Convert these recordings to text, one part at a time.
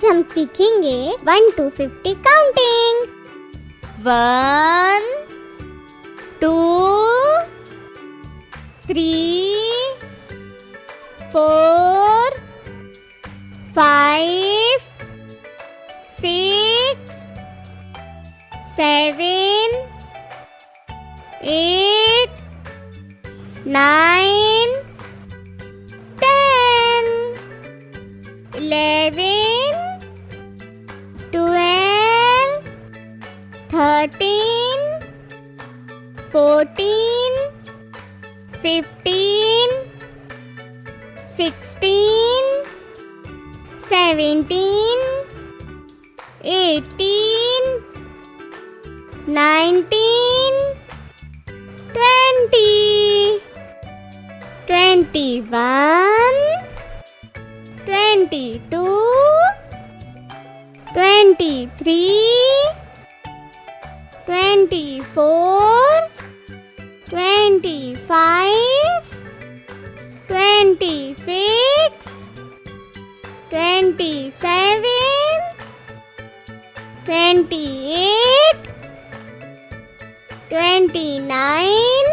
आज हम सीखेंगे 1 to 50 counting. 1 2 3 4 5 6 7 8 9 10 11 12 13 14 15 16 17 18 19 20 21 22 23 24 25 26 27 28 29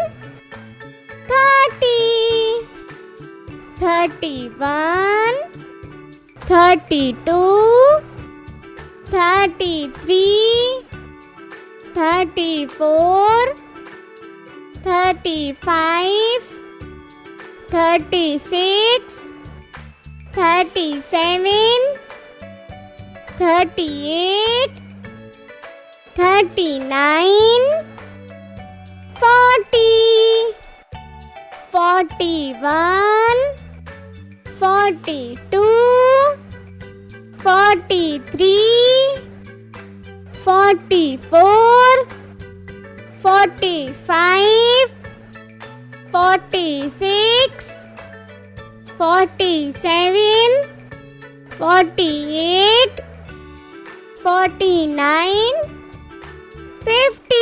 30 31 32 33 34 35 36 37 38 39 40 41 42 43 44 45 46 47 48 49 50.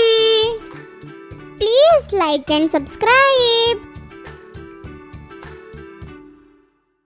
Please like and subscribe.